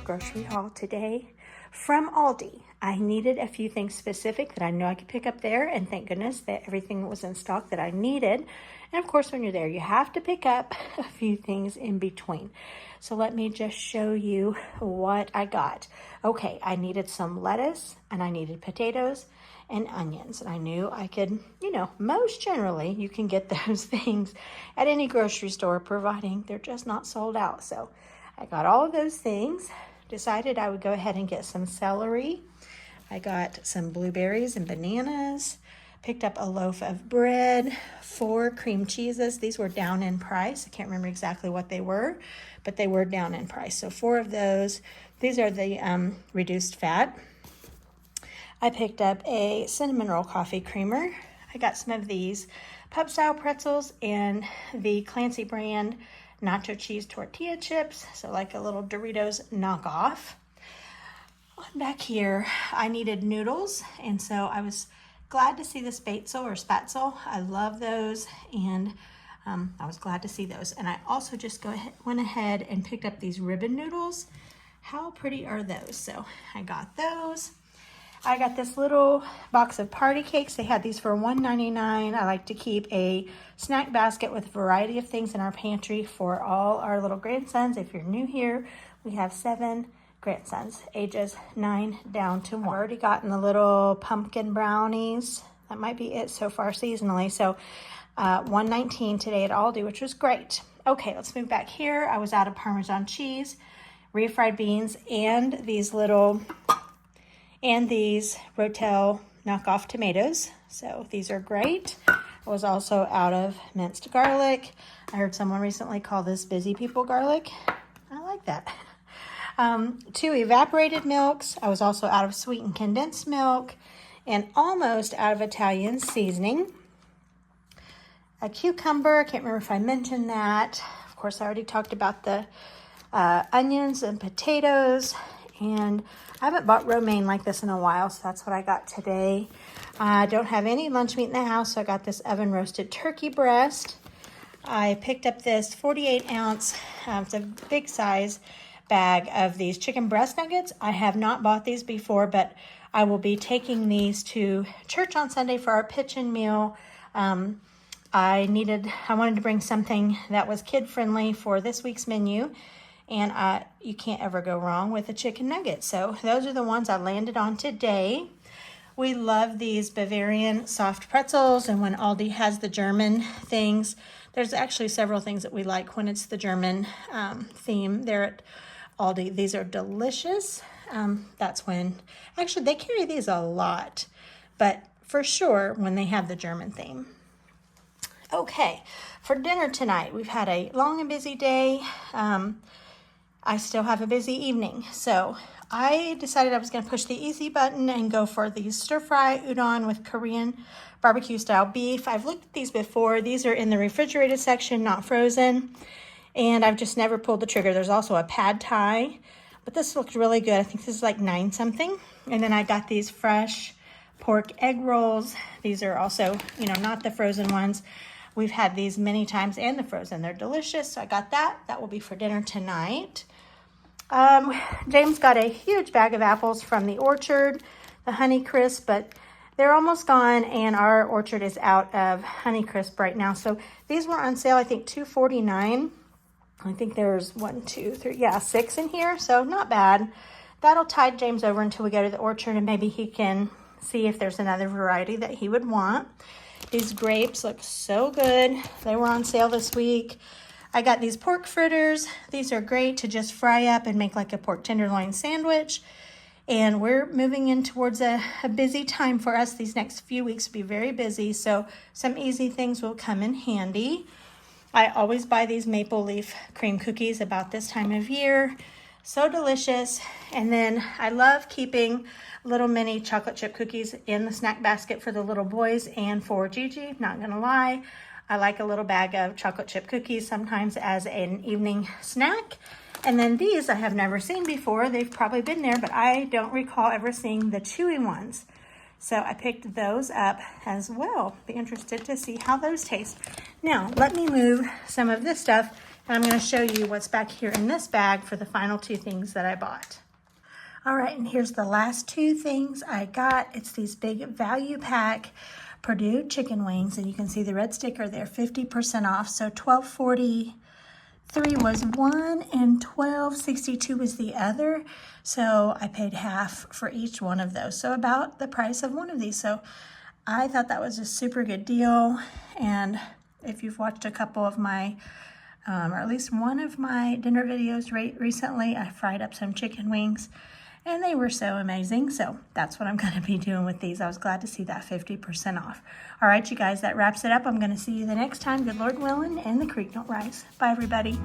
grocery haul today from Aldi. I needed a few things specific that I knew I could pick up there, and thank goodness that everything was in stock that I needed. And of course, when you're there, you have to pick up a few things in between. So let me just show you what I got. Okay, I needed some lettuce, and I needed potatoes and onions. And I knew I could, most generally, you can get those things at any grocery store, providing they're just not sold out. So I got all of those things, decided I would go ahead and get some celery. I got some blueberries and bananas, picked up a loaf of bread, 4 cream cheeses. These were down in price. I can't remember exactly what they were, but they were down in price. So 4 of those. These are the reduced fat. I picked up a cinnamon roll coffee creamer. I got some of these pub style pretzels and the Clancy brand nacho cheese tortilla chips, so like a little Doritos knockoff. Back here, I needed noodles, and so I was glad to see the spätzle or spatzel. I love those, and I was glad to see those. And I also just went ahead and picked up these ribbon noodles. How pretty are those? So I got those. I got this little box of party cakes. They had these for $1.99. I like to keep a snack basket with a variety of things in our pantry for all our little grandsons. If you're new here, we have 7 grandsons, ages 9 down to 1. I've already gotten the little pumpkin brownies. That might be it so far seasonally. So $1.19 today at Aldi, which was great. Okay, let's move back here. I was out of Parmesan cheese, refried beans, and these Rotel knockoff tomatoes. So these are great. I was also out of minced garlic. I heard someone recently call this busy people garlic. I like that. 2 evaporated milks. I was also out of sweetened condensed milk and almost out of Italian seasoning. A cucumber. I can't remember if I mentioned that. Of course, I already talked about the onions and potatoes. And I haven't bought romaine like this in a while, so that's what I got today. I don't have any lunch meat in the house, so I got this oven roasted turkey breast. I picked up this 48 ounce, it's a big size bag of these chicken breast nuggets. I have not bought these before, but I will be taking these to church on Sunday for our pitch-in meal. I wanted to bring something that was kid-friendly for this week's menu. And you can't ever go wrong with a chicken nugget. So those are the ones I landed on today. We love these Bavarian soft pretzels. And when Aldi has the German things, there's actually several things that we like when it's the German theme there at Aldi. These are delicious. That's when, actually they carry these a lot, but for sure when they have the German theme. Okay, for dinner tonight, we've had a long and busy day. I still have a busy evening, so I decided I was going to push the easy button and go for these stir-fry udon with Korean barbecue-style beef. I've looked at these before. These are in the refrigerated section, not frozen, and I've just never pulled the trigger. There's also a pad thai, but this looked really good. I think this is like 9 something. And then I got these fresh pork egg rolls. These are also, not the frozen ones. We've had these many times, and the frozen. They're delicious, so I got that. That will be for dinner tonight. James got a huge bag of apples from the orchard, the Honey Crisp, but they're almost gone, and our orchard is out of Honey Crisp right now. So these were on sale, I think $2.49. I think there's 6 in here, so not bad. That'll tide James over until we go to the orchard, and maybe he can see if there's another variety that he would want. These grapes look so good. They were on sale this week. I got these pork fritters. These are great to just fry up and make like a pork tenderloin sandwich. And we're moving in towards a busy time for us. These next few weeks will be very busy, so some easy things will come in handy. I always buy these maple leaf cream cookies about this time of year. So delicious. And then I love keeping little mini chocolate chip cookies in the snack basket for the little boys and for Gigi. Not gonna lie, I like a little bag of chocolate chip cookies sometimes as an evening snack. And then these I have never seen before. They've probably been there, but I don't recall ever seeing the chewy ones. So I picked those up as well. Be interested to see how those taste. Now, let me move some of this stuff And I'm going to show you what's back here in this bag for the final 2 things that I bought. All right, and here's the last 2 things I got. It's these big value pack Purdue chicken wings, and you can see the red sticker there, 50% off. So $12.43 was one and $12.62 was the other. So I paid half for each one of those. So about the price of one of these. So I thought that was a super good deal. And if you've watched a couple of my or at least one of my dinner videos recently, I fried up some chicken wings and they were so amazing. So that's what I'm going to be doing with these. I was glad to see that 50% off. All right, you guys, that wraps it up. I'm going to see you the next time, good Lord willing, and the creek don't rise. Bye, everybody.